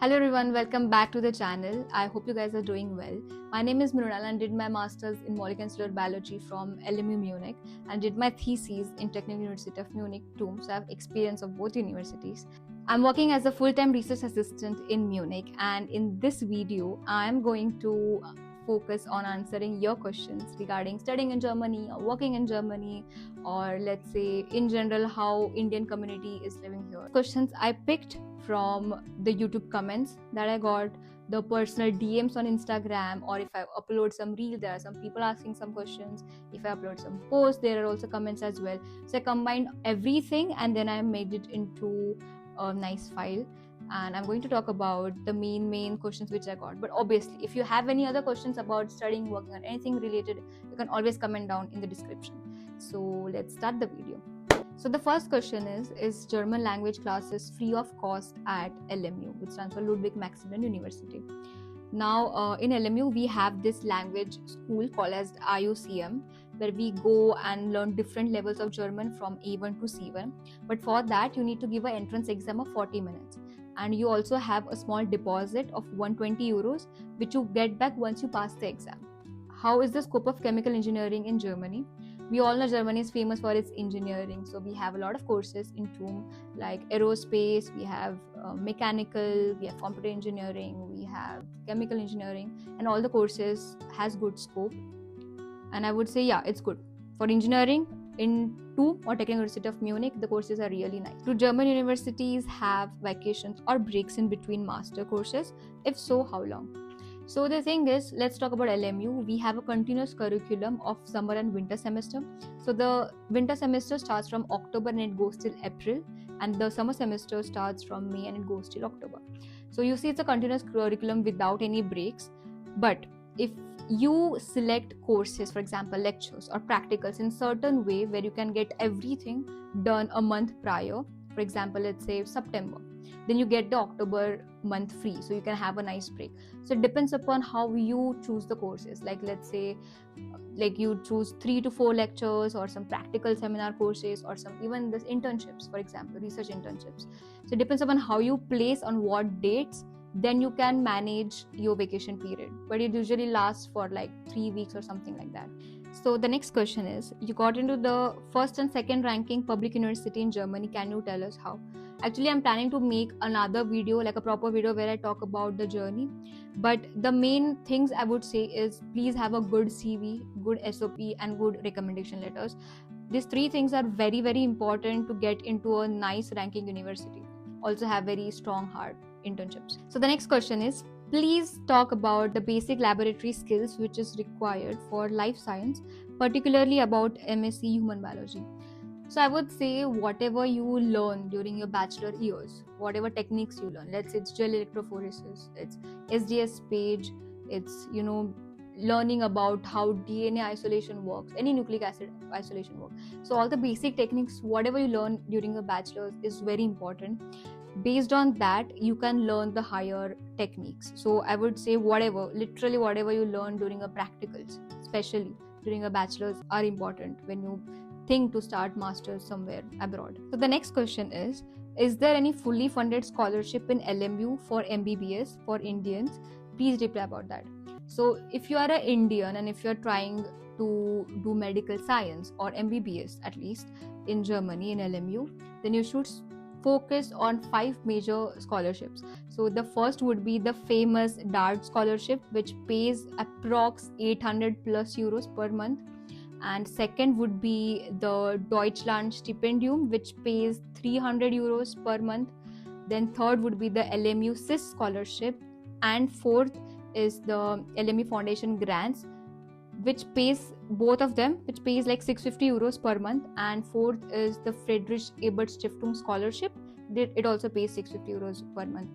Hello everyone, welcome back to the channel. I hope you guys are doing well. My name is Mrunal and did my masters in molecular and cellular biology from LMU Munich and did my thesis in Technical University of Munich too. So I have experience of both universities. I'm working as a full-time research assistant in Munich, and in this video I am going to focus on answering your questions regarding studying in Germany or working in Germany, or let's say in general how Indian community is living here. Questions I picked from the YouTube comments that I got, the personal DMs on Instagram, or if I upload some reel, there are some people asking some questions. If I upload some posts, there are also comments as well. So I combined everything and then I made it into a nice file, and I'm going to talk about the main questions which I got. But obviously, if you have any other questions about studying, working, or anything related, you can always comment down in the description. So let's start the video. So the first question is German language classes free of cost at LMU, which stands for Ludwig Maximilian University. Now in LMU we have this language school called as IUCM, where we go and learn different levels of German from A1 to C1. But for that you need to give an entrance exam of 40 minutes. And you also have a small deposit of 120 euros, which you get back once you pass the exam. How is the scope of chemical engineering in Germany? We all know Germany is famous for its engineering, so we have a lot of courses in TUM, like aerospace, we have mechanical, we have computer engineering, we have chemical engineering, and all the courses has good scope. And I would say, yeah, it's good. For engineering, in TUM or Technical University of Munich, the courses are really nice. Do German universities have vacations or breaks in between master courses? If so, how long? So the thing is, let's talk about LMU. We have a continuous curriculum of summer and winter semester. So the winter semester starts from October and it goes till April, and the summer semester starts from May and it goes till October. So you see, it's a continuous curriculum without any breaks. But if you select courses, for example lectures or practicals, in certain way where you can get everything done a month prior, for example let's say September, then you get the October month free, so you can have a nice break. So it depends upon how you choose the courses. Like let's say like you choose 3 to 4 lectures or some practical seminar courses or some even this internships, for example research internships. So it depends upon how you place on what dates, then you can manage your vacation period, but it usually lasts for like 3 weeks or something like that. So the next question is, you got into the first and second ranking public university in Germany, can you tell us how? Actually, I'm planning to make another video, like a proper video where I talk about the journey, but the main things I would say is please have a good CV, good SOP, and good recommendation letters. These 3 things are very important to get into a nice ranking university. Also have very strong heart internships. So the next question is, please talk about the basic laboratory skills which is required for life science, particularly about MSc Human Biology. So I would say whatever you learn during your bachelor years, whatever techniques you learn, let's say it's gel electrophoresis, it's SDS page, it's learning about how DNA isolation works, any nucleic acid isolation works. So all the basic techniques, whatever you learn during your bachelor's is very important. Based on that you can learn the higher techniques. So I would say literally whatever you learn during a practicals, especially during a bachelor's, are important when you think to start masters somewhere abroad. So the next question is there any fully funded scholarship in LMU for MBBS for Indians? Please reply about that. So if you are an Indian and if you're trying to do medical science or MBBS at least in Germany in LMU, then you should focus on 5 major scholarships. So the first would be the famous DART scholarship, which pays approx 800 plus euros per month. And second would be the Deutschland Stipendium, which pays 300 euros per month. Then third would be the LMU CIS scholarship. And fourth is the LMU Foundation grants, which pays both of them, which pays like 650 euros per month. And fourth is the Friedrich Ebert Stiftung scholarship. It also pays 650 euros per month.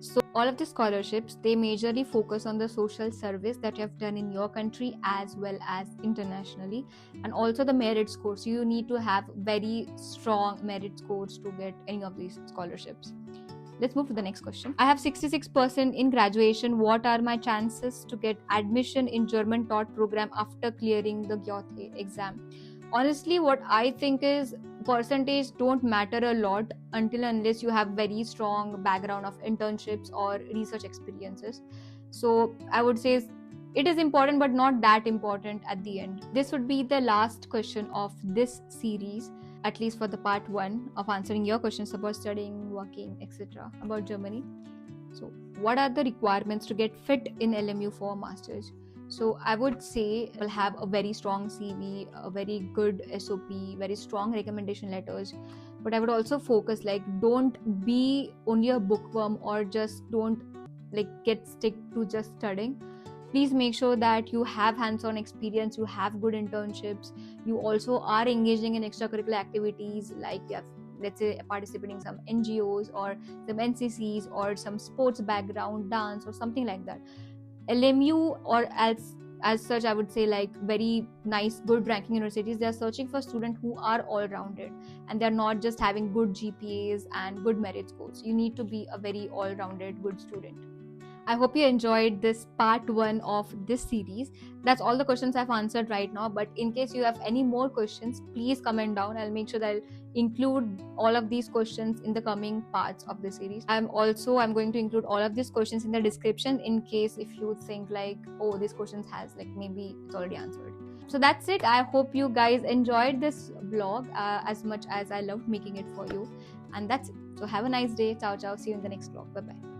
So all of the scholarships, they majorly focus on the social service that you have done in your country as well as internationally, and also the merit scores. You need to have very strong merit scores to get any of these scholarships. Let's move to the next question. I have 66% in graduation. What are my chances to get admission in German taught program after clearing the Goethe exam? Honestly, what I think is percentage don't matter a lot until unless you have very strong background of internships or research experiences. So I would say it is important, but not that important at the end. This would be the last question of this series, at least for the part 1 of answering your questions about studying, working, etc. about Germany. So what are the requirements to get fit in LMU for masters? So I would say will have a very strong CV, a very good SOP, very strong recommendation letters. But I would also focus, like, don't be only a bookworm or just don't like get stick to just studying. Please make sure that you have hands-on experience, you have good internships, you also are engaging in extracurricular activities, like you have, let's say, participating in some NGOs or some NCCs or some sports background, dance or something like that. LMU, or as such, I would say, like, very nice good ranking universities, they are searching for students who are all rounded, and they're not just having good GPAs and good merit scores. You need to be a very all rounded good student. I hope you enjoyed this part 1 of this series. That's all the questions I've answered right now. But in case you have any more questions, please comment down. I'll make sure that I'll include all of these questions in the coming parts of the series. I'm going to include all of these questions in the description in case if you think like, oh, these questions has like maybe it's already answered. So that's it. I hope you guys enjoyed this vlog as much as I loved making it for you. And that's it. So have a nice day. Ciao, ciao. See you in the next vlog. Bye bye.